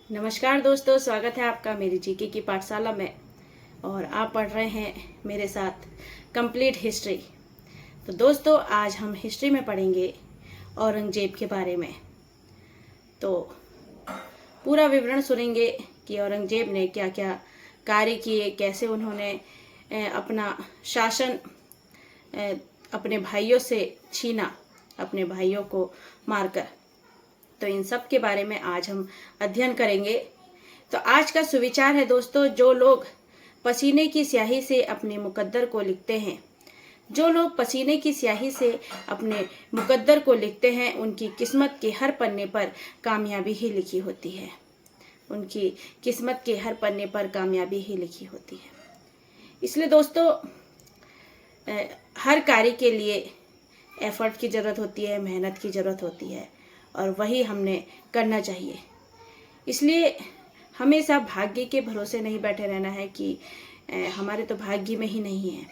नमस्कार दोस्तों, स्वागत है आपका मेरी जीके की पाठशाला में। और आप पढ़ रहे हैं मेरे साथ कंप्लीट हिस्ट्री। तो दोस्तों, आज हम हिस्ट्री में पढ़ेंगे औरंगजेब के बारे में। तो पूरा विवरण सुनेंगे कि औरंगजेब ने क्या क्या कार्य किए, कैसे उन्होंने अपना शासन अपने भाइयों से छीना, अपने भाइयों को मारकर। तो इन सब के बारे में आज हम अध्ययन करेंगे। तो आज का सुविचार है दोस्तों, जो लोग पसीने की स्याही से अपने मुकद्दर को लिखते हैं, जो लोग पसीने की स्याही से अपने मुकद्दर को लिखते हैं, उनकी किस्मत के हर पन्ने पर कामयाबी ही लिखी होती है। उनकी किस्मत के हर पन्ने पर कामयाबी ही लिखी होती है। इसलिए दोस्तों, हर कार्य के लिए एफर्ट की ज़रूरत होती है, मेहनत की ज़रूरत होती है, और वही हमने करना चाहिए। इसलिए हमेशा भाग्य के भरोसे नहीं बैठे रहना है कि हमारे तो भाग्य में ही नहीं है।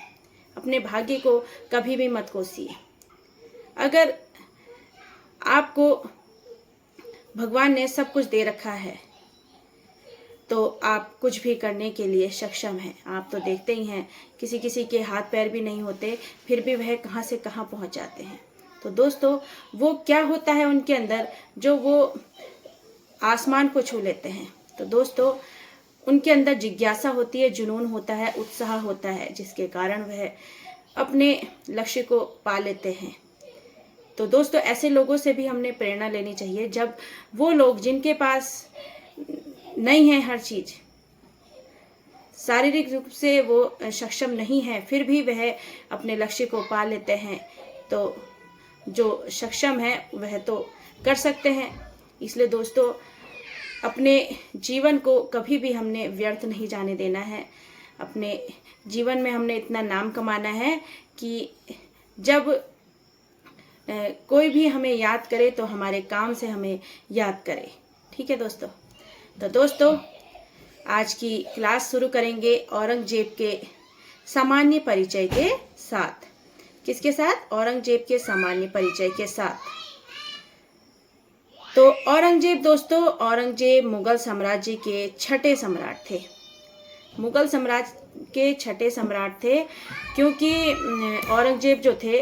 अपने भाग्य को कभी भी मत कोसिए। अगर आपको भगवान ने सब कुछ दे रखा है तो आप कुछ भी करने के लिए सक्षम हैं। आप तो देखते ही हैं, किसी किसी के हाथ पैर भी नहीं होते, फिर भी वह कहाँ से कहाँ पहुँच जाते हैं। तो दोस्तों, वो क्या होता है उनके अंदर, जो वो आसमान को छू लेते हैं। तो दोस्तों, उनके अंदर जिज्ञासा होती है, जुनून होता है, उत्साह होता है, जिसके कारण वह अपने लक्ष्य को पा लेते हैं। तो दोस्तों, ऐसे लोगों से भी हमने प्रेरणा लेनी चाहिए। जब वो लोग जिनके पास नहीं है हर चीज, शारीरिक रूप से वो सक्षम नहीं है, फिर भी वह अपने लक्ष्य को पा लेते हैं, तो जो सक्षम है वह तो कर सकते हैं। इसलिए दोस्तों, अपने जीवन को कभी भी हमने व्यर्थ नहीं जाने देना है। अपने जीवन में हमने इतना नाम कमाना है कि जब कोई भी हमें याद करे तो हमारे काम से हमें याद करे। ठीक है दोस्तों। तो दोस्तों, आज की क्लास शुरू करेंगे औरंगजेब के सामान्य परिचय के साथ। किसके साथ? औरंगजेब के सामान्य परिचय के साथ। तो औरंगजेब दोस्तों, औरंगजेब मुगल साम्राज्य के छठे सम्राट थे। मुगल साम्राज्य के छठे सम्राट थे, क्योंकि औरंगजेब जो थे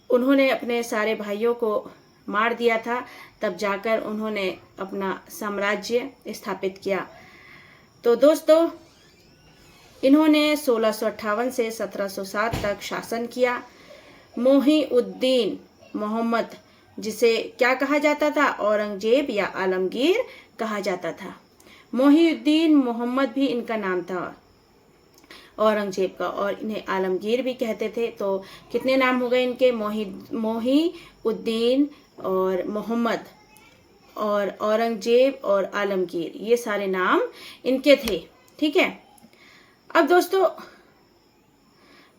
उन्होंने अपने सारे भाइयों को मार दिया था, तब जाकर उन्होंने अपना साम्राज्य स्थापित किया। तो दोस्तों, इन्होंने 1658 से 1707 तक शासन किया। मोहीउद्दीन मोहम्मद, जिसे क्या कहा जाता था? औरंगजेब या आलमगीर कहा जाता था। मोहीउद्दीन मोहम्मद भी इनका नाम था औरंगजेब का, और इन्हें आलमगीर भी कहते थे। तो कितने नाम हो गए इनके? मोहीउद्दीन और मोहम्मद और औरंगजेब और आलमगीर, ये सारे नाम इनके थे। ठीक है। अब दोस्तों,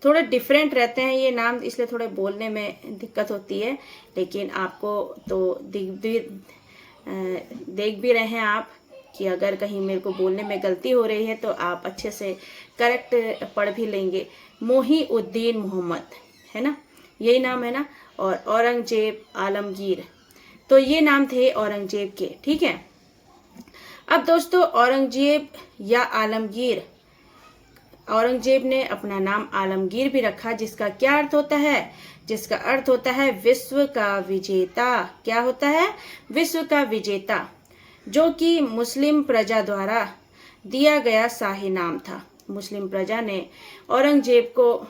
थोड़े डिफरेंट रहते हैं ये नाम, इसलिए थोड़े बोलने में दिक्कत होती है, लेकिन आपको तो देख भी रहे हैं आप कि अगर कहीं मेरे को बोलने में गलती हो रही है तो आप अच्छे से करेक्ट पढ़ भी लेंगे। मोहीउद्दीन मोहम्मद है ना, यही नाम है ना, और औरंगजेब आलमगीर, तो ये नाम थे औरंगजेब के। ठीक है। अब दोस्तों, औरंगजेब या आलमगीर, औरंगजेब ने अपना नाम आलमगीर भी रखा, जिसका क्या अर्थ होता है? जिसका अर्थ होता है विश्व का विजेता। क्या होता है? विश्व का विजेता, जो कि मुस्लिम प्रजा द्वारा दिया गया शाही नाम था। मुस्लिम प्रजा ने औरंगजेब को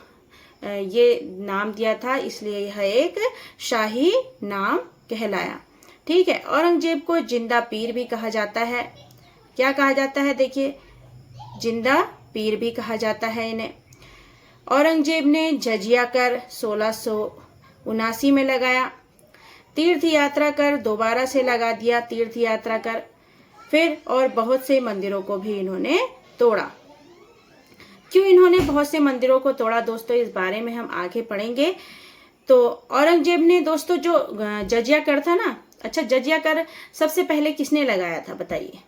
ये नाम दिया था, इसलिए यह एक शाही नाम कहलाया। ठीक है। औरंगजेब को जिंदा पीर भी कहा जाता है। क्या कहा जाता है? देखिए, जिंदा पीर भी कहा जाता है इन्हें। औरंगजेब ने जजिया कर 1679 में लगाया। तीर्थ यात्रा कर दोबारा से लगा दिया, तीर्थ यात्रा कर फिर, और बहुत से मंदिरों को भी इन्होंने तोड़ा। क्यों इन्होंने बहुत से मंदिरों को तोड़ा दोस्तों, इस बारे में हम आगे पढ़ेंगे। तो औरंगजेब ने दोस्तों जो जजिया कर था ना, अच्छा, जजिया कर सबसे पहले किसने लगाया था बताइए?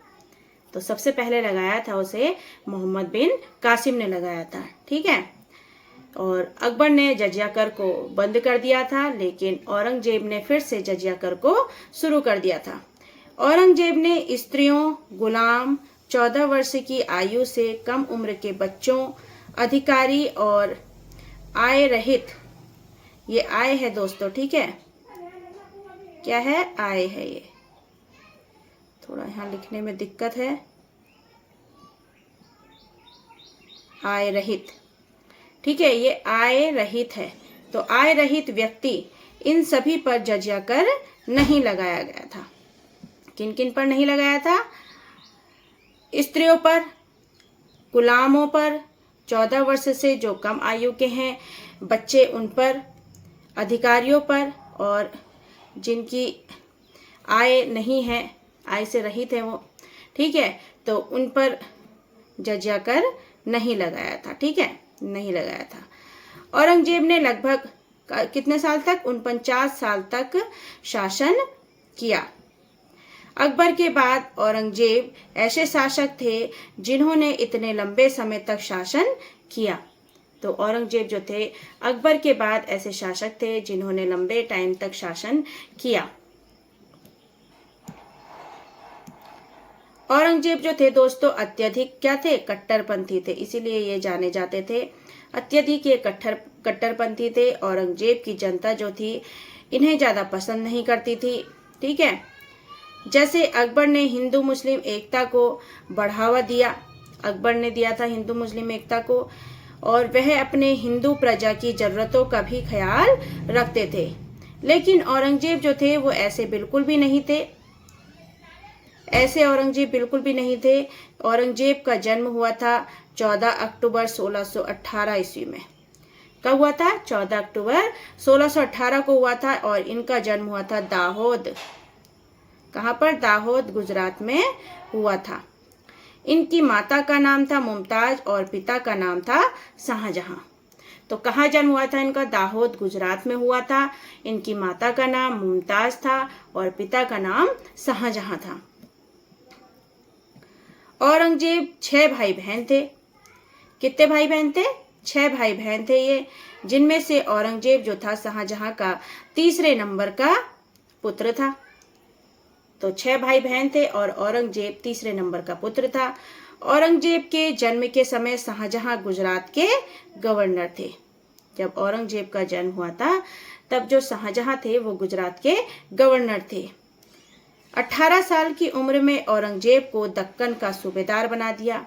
तो सबसे पहले लगाया था उसे मोहम्मद बिन कासिम ने लगाया था। ठीक है। और अकबर ने जजिया कर को बंद कर दिया था, लेकिन औरंगजेब ने फिर से जजिया कर को शुरू कर दिया था। औरंगजेब ने स्त्रियों, गुलाम, 14 वर्ष की आयु से कम उम्र के बच्चों, अधिकारी और आय रहित, ये आय है दोस्तों, ठीक है, क्या है, आय है, ये थोड़ा यहाँ लिखने में दिक्कत है, आय रहित, ठीक है, ये आय रहित है। तो आय रहित व्यक्ति, इन सभी पर जजिया कर नहीं लगाया गया था। किन किन पर नहीं लगाया था? स्त्रियों पर, गुलामों पर, 14 वर्ष से जो कम आयु के हैं बच्चे उन पर, अधिकारियों पर, और जिनकी आय नहीं है, आय से रहित है वो, ठीक है, तो उन पर जजिया कर नहीं लगाया था, ठीक है, नहीं लगाया था। औरंगजेब ने लगभग कितने साल तक? 49 साल तक शासन किया। अकबर के बाद औरंगजेब ऐसे शासक थे जिन्होंने इतने लंबे समय तक शासन किया। तो औरंगजेब जो थे, अकबर के बाद ऐसे शासक थे जिन्होंने लंबे टाइम तक शासन किया। औरंगजेब जो थे दोस्तों, अत्यधिक क्या थे? कट्टरपंथी थे, इसीलिए ये जाने जाते थे। अत्यधिक ये कट्टरपंथी थे। औरंगजेब की जनता जो थी, इन्हें ज्यादा पसंद नहीं करती थी, ठीक है। जैसे अकबर ने हिंदू मुस्लिम एकता को बढ़ावा दिया, अकबर ने दिया था हिंदू मुस्लिम एकता को, और वह अपने हिंदू प्रजा की जरूरतों का भी ख्याल रखते थे। लेकिन औरंगजेब जो थे वो ऐसे बिल्कुल भी नहीं थे, ऐसे औरंगजेब बिल्कुल भी नहीं थे। औरंगजेब का जन्म हुआ था 14 अक्टूबर 1618 ईस्वी में। कब हुआ था? 14 अक्टूबर 1618 को हुआ था, और इनका जन्म हुआ था दाहोद। कहाँ पर? दाहोद, गुजरात में हुआ था। इनकी माता का नाम था मुमताज और पिता का नाम था शाहजहां। तो कहाँ जन्म हुआ था इनका? दाहोद, गुजरात में हुआ था। इनकी माता का नाम मुमताज था और पिता का नाम शाहजहां था। औरंगजेब 6 भाई बहन थे। कितने भाई बहन थे? 6 भाई बहन थे ये, जिनमें से औरंगजेब जो था शाहजहां का तीसरे नंबर का पुत्र था। तो 6 भाई बहन थे और औरंगजेब तीसरे नंबर का पुत्र था। औरंगजेब के जन्म के समय शाहजहां गुजरात के गवर्नर थे। जब औरंगजेब का जन्म हुआ था तब जो शाहजहां थे वो गुजरात के गवर्नर थे। 18 साल की उम्र में औरंगजेब को दक्कन का सूबेदार बना दिया।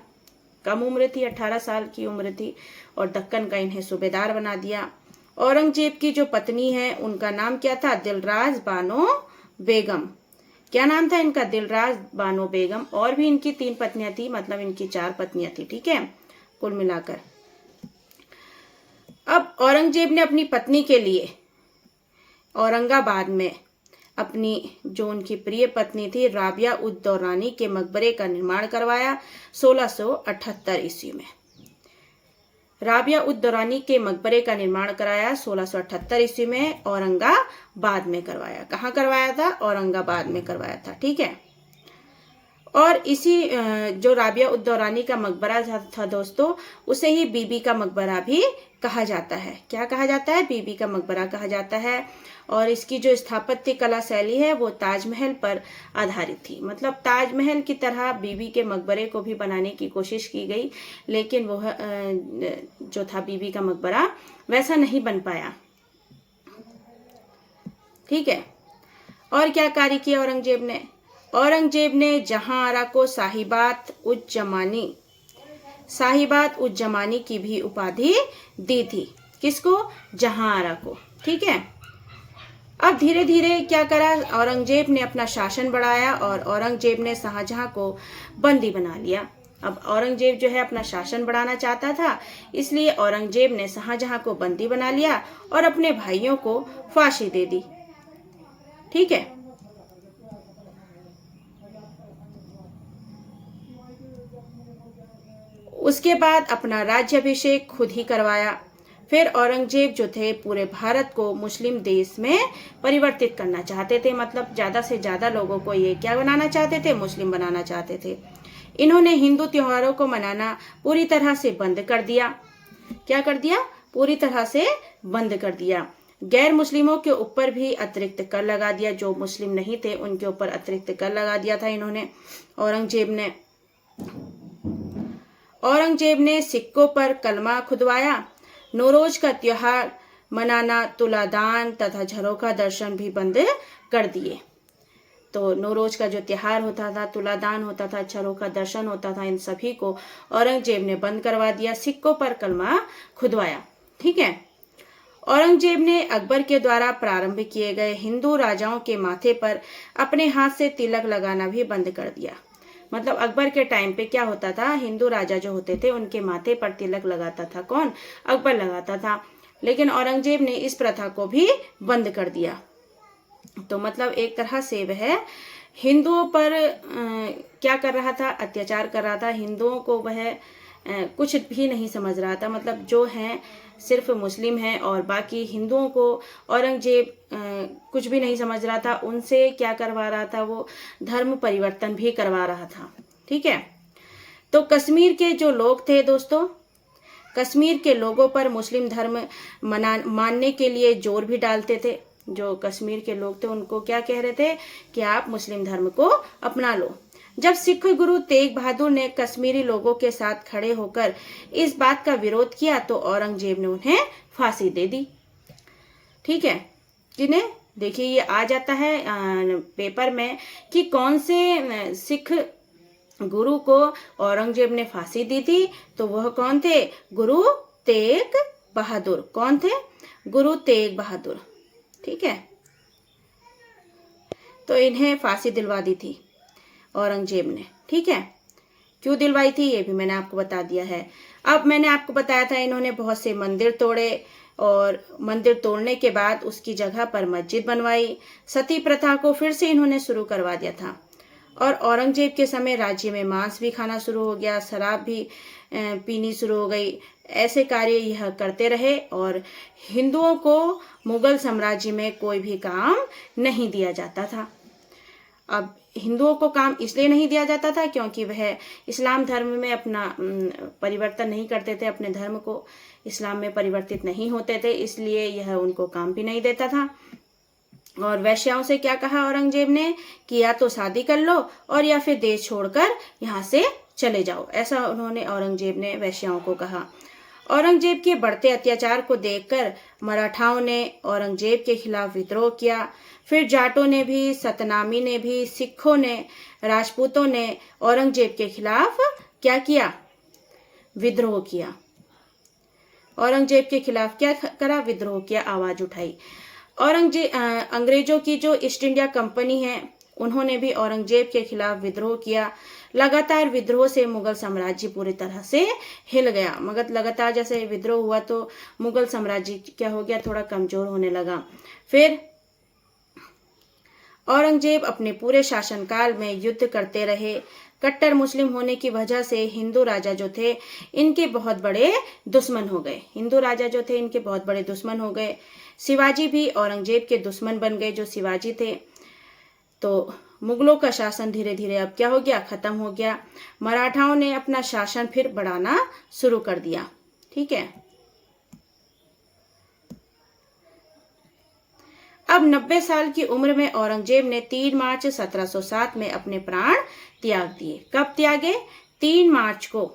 कम उम्र थी, 18 साल की उम्र थी, और दक्कन का इन्हें सूबेदार बना दिया। औरंगजेब की जो पत्नी है उनका नाम क्या था? दिलराज बानो बेगम। क्या नाम था इनका? दिलराज बानो बेगम। और भी इनकी 3 पत्नियां थी, मतलब इनकी 4 पत्नियां थी, ठीक है, कुल मिलाकर। अब औरंगजेब ने अपनी पत्नी के लिए औरंगाबाद में अपनी जो उनकी प्रिय पत्नी थी राबिया उद दौरानी के मकबरे का निर्माण करवाया 1678 ईस्वी में। राबिया उद दौरानी के मकबरे का निर्माण कराया 1678 ईस्वी में, औरंगाबाद में करवाया। कहाँ करवाया था? औरंगाबाद में करवाया था, ठीक है। और इसी जो राबिया उद दौरानी का मकबरा था दोस्तों, उसे ही बीबी का मकबरा भी कहा जाता है। क्या कहा जाता है? बीबी का मकबरा कहा जाता है। और इसकी जो स्थापत्य कला शैली है वो ताजमहल पर आधारित थी। मतलब ताजमहल की तरह बीबी के मकबरे को भी बनाने की कोशिश की गई, लेकिन वह जो था बीबी का मकबरा वैसा नहीं बन पाया, ठीक है। और क्या कार्य किया औरंगजेब ने? औरंगजेब ने जहांआरा को साहिबात उज जमानी की भी उपाधि दी थी। किसको? जहांआरा को, ठीक है। अब धीरे धीरे क्या करा? औरंगजेब ने अपना शासन बढ़ाया और औरंगजेब ने शाहजहां को बंदी बना लिया। अब औरंगजेब जो है अपना शासन बढ़ाना चाहता था, इसलिए औरंगजेब ने शाहजहां को बंदी बना लिया और अपने भाइयों को फांसी दे दी, ठीक है। उसके बाद अपना राज्याभिषेक खुद ही करवाया। फिर औरंगजेब जो थे पूरे भारत को मुस्लिम देश में परिवर्तित करना चाहते थे। मतलब ज्यादा से ज्यादा लोगों को ये क्या बनाना चाहते थे? मुस्लिम बनाना चाहते थे। इन्होंने हिंदू त्योहारों को मनाना पूरी तरह से बंद कर दिया। क्या कर दिया? पूरी तरह से बंद कर दिया। गैर मुस्लिमों के ऊपर भी अतिरिक्त कर लगा दिया, जो मुस्लिम नहीं थे उनके ऊपर अतिरिक्त कर लगा दिया था इन्होंने, औरंगजेब ने सिक्कों पर कलमा खुदवाया। नौरोज का त्योहार मनाना, तुलादान तथा झरोखा दर्शन भी बंद कर दिए। तो नौरोज का जो त्योहार होता था, तुलादान होता था, झरोखा दर्शन होता था, इन सभी को औरंगजेब ने बंद करवा दिया, सिक्कों पर कलमा खुदवाया। ठीक है। औरंगजेब ने अकबर के द्वारा प्रारंभ किए गए हिंदू राजाओं के माथे पर अपने हाथ से तिलक लगाना भी बंद कर दिया। मतलब अकबर के टाइम पे क्या होता था, हिंदू राजा जो होते थे उनके माथे पर तिलक लगाता था कौन, अकबर लगाता था। लेकिन औरंगजेब ने इस प्रथा को भी बंद कर दिया। तो मतलब एक तरह से वह हिंदुओं पर क्या कर रहा था, अत्याचार कर रहा था। हिंदुओं को वह कुछ भी नहीं समझ रहा था। मतलब जो हैं सिर्फ मुस्लिम हैं और बाकी हिंदुओं को औरंगजेब कुछ भी नहीं समझ रहा था। उनसे क्या करवा रहा था, वो धर्म परिवर्तन भी करवा रहा था। ठीक है। तो कश्मीर के जो लोग थे दोस्तों, कश्मीर के लोगों पर मुस्लिम धर्म मानने के लिए जोर भी डालते थे। जो कश्मीर के लोग थे उनको क्या कह रहे थे कि आप मुस्लिम धर्म को अपना लो। जब सिख गुरु तेग बहादुर ने कश्मीरी लोगों के साथ खड़े होकर इस बात का विरोध किया तो औरंगजेब ने उन्हें फांसी दे दी। ठीक है। जिन्हें देखिए ये आ जाता है पेपर में कि कौन से सिख गुरु को औरंगजेब ने फांसी दी थी। तो वह कौन थे, गुरु तेग बहादुर। कौन थे, गुरु तेग बहादुर। ठीक है। तो इन्हें फांसी दिलवा दी थी औरंगजेब ने। ठीक है। क्यों दिलवाई थी ये भी मैंने आपको बता दिया है। अब मैंने आपको बताया था इन्होंने बहुत से मंदिर तोड़े और मंदिर तोड़ने के बाद उसकी जगह पर मस्जिद बनवाई। सती प्रथा को फिर से इन्होंने शुरू करवा दिया था। और औरंगजेब के समय राज्य में मांस भी खाना शुरू हो गया, शराब भी पीनी शुरू हो गई। ऐसे कार्य यह करते रहे और हिंदुओं को मुगल साम्राज्य में कोई भी काम नहीं दिया जाता था। अब हिंदुओं को काम इसलिए नहीं दिया जाता था क्योंकि वह इस्लाम धर्म में अपना परिवर्तन नहीं करते थे, अपने धर्म को इस्लाम में परिवर्तित नहीं होते थे, इसलिए यह उनको काम भी नहीं देता था। और वैश्याओं से क्या कहा औरंगजेब ने कि या तो शादी कर लो और या फिर देश छोड़कर यहाँ से चले जाओ। ऐसा उन्होंने औरंगजेब ने वैश्याओं को कहा। औरंगजेब के बढ़ते अत्याचार को देखकर मराठाओं ने औरंगजेब के खिलाफ विद्रोह किया। फिर जाटों ने भी, सतनामी ने भी, सिखों ने, राजपूतों ने औरंगजेब के खिलाफ क्या किया, विद्रोह किया। औरंगजेब के खिलाफ क्या करा, विद्रोह किया, आवाज उठाई। अंग्रेजों की जो ईस्ट इंडिया कंपनी है उन्होंने भी औरंगजेब के खिलाफ विद्रोह किया। लगातार विद्रोह से मुगल साम्राज्य पूरी तरह से हिल गया। मगर लगातार जैसे विद्रोह हुआ तो मुगल साम्राज्य क्या हो गया, थोड़ा कमजोर होने लगा। फिर औरंगजेब अपने पूरे शासनकाल में युद्ध करते रहे। कट्टर मुस्लिम होने की वजह से हिंदू राजा जो थे इनके बहुत बड़े दुश्मन हो गए। हिंदू राजा जो थे इनके बहुत बड़े दुश्मन हो गए। शिवाजी भी औरंगजेब के दुश्मन बन गए, जो शिवाजी थे। तो मुगलों का शासन धीरे धीरे अब क्या हो गया, खत्म हो गया। मराठाओं ने अपना शासन फिर बढ़ाना शुरू कर दिया। ठीक है। अब 90 साल की उम्र में औरंगजेब ने 3 मार्च 1707 में अपने प्राण त्याग दिए। कब त्यागे, 3 मार्च को।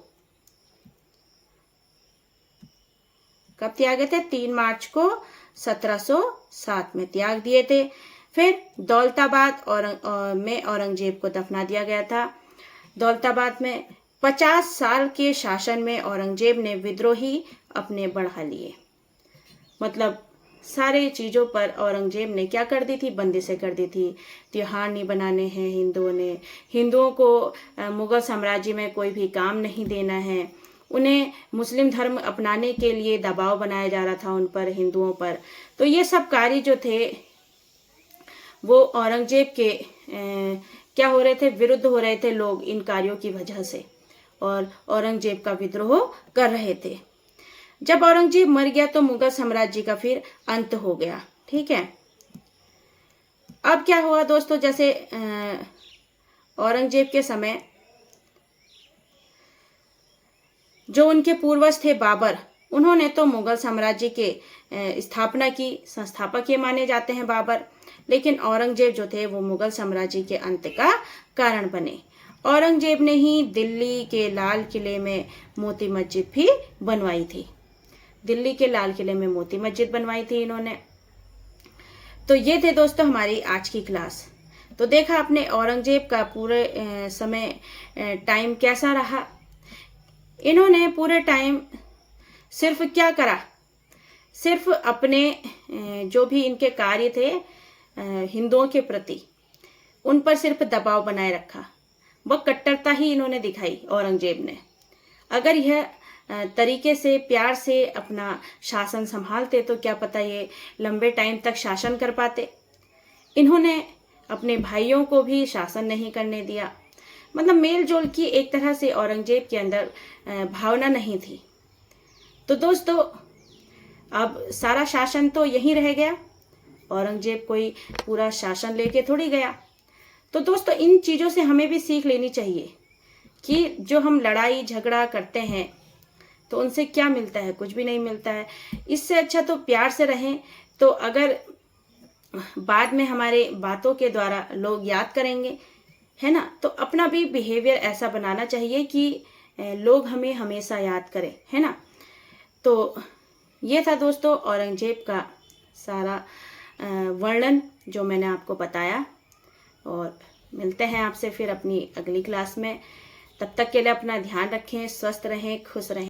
कब त्यागे थे, 3 मार्च को 1707 में त्याग दिए थे। फिर दौलताबाद में औरंगजेब को दफना दिया गया था। दौलताबाद में 50 साल के शासन में औरंगजेब ने विद्रोही अपने बढ़ा लिए। मतलब सारे चीज़ों पर औरंगजेब ने क्या कर दी थी, बंदिशें कर दी थी। त्योहार नहीं बनाने हैं हिंदुओं ने, हिंदुओं को मुगल साम्राज्य में कोई भी काम नहीं देना है। उन्हें मुस्लिम धर्म अपनाने के लिए दबाव बनाया जा रहा था उन पर, हिंदुओं पर। तो ये सब कार्य जो थे वो औरंगजेब के क्या हो रहे थे, विरुद्ध हो रहे थे लोग इन कार्यों की वजह से, और औरंगजेब का विद्रोह कर रहे थे। जब औरंगजेब मर गया तो मुगल साम्राज्य का फिर अंत हो गया। ठीक है। अब क्या हुआ दोस्तों, जैसे औरंगजेब के समय जो उनके पूर्वज थे बाबर, उन्होंने तो मुगल साम्राज्य के स्थापना की, संस्थापक ये माने जाते हैं बाबर। लेकिन औरंगजेब जो थे वो मुगल साम्राज्य के अंत का कारण बने। औरंगजेब ने ही दिल्ली के लाल किले में मोती मस्जिद भी बनवाई थी। दिल्ली के लाल किले में मोती मस्जिद बनवाई थी इन्होंने। तो ये थे दोस्तों हमारी आज की क्लास। तो देखा आपने औरंगजेब का पूरे समय टाइम कैसा रहा। इन्होंने पूरे टाइम सिर्फ क्या करा, सिर्फ अपने जो भी इनके कार्य थे हिंदुओं के प्रति, उन पर सिर्फ दबाव बनाए रखा। वह कट्टरता ही इन्होंने दिखाई औरंगजेब ने। अगर यह तरीके से प्यार से अपना शासन संभालते तो क्या पता ये लंबे टाइम तक शासन कर पाते। इन्होंने अपने भाइयों को भी शासन नहीं करने दिया। मतलब मेल जोल की एक तरह से औरंगजेब के अंदर भावना नहीं थी। तो दोस्तों अब सारा शासन तो यहीं रह गया, औरंगजेब कोई पूरा शासन लेके थोड़ी गया। तो दोस्तों इन चीज़ों से हमें भी सीख लेनी चाहिए कि जो हम लड़ाई झगड़ा करते हैं तो उनसे क्या मिलता है, कुछ भी नहीं मिलता है। इससे अच्छा तो प्यार से रहें। तो अगर बाद में हमारे बातों के द्वारा लोग याद करेंगे, है ना, तो अपना भी बिहेवियर ऐसा बनाना चाहिए कि लोग हमें हमेशा याद करें, है ना। तो ये था दोस्तों औरंगजेब का सारा वर्णन जो मैंने आपको बताया। और मिलते हैं आपसे फिर अपनी अगली क्लास में। तब तक के लिए अपना ध्यान रखें, स्वस्थ रहें, खुश रहें।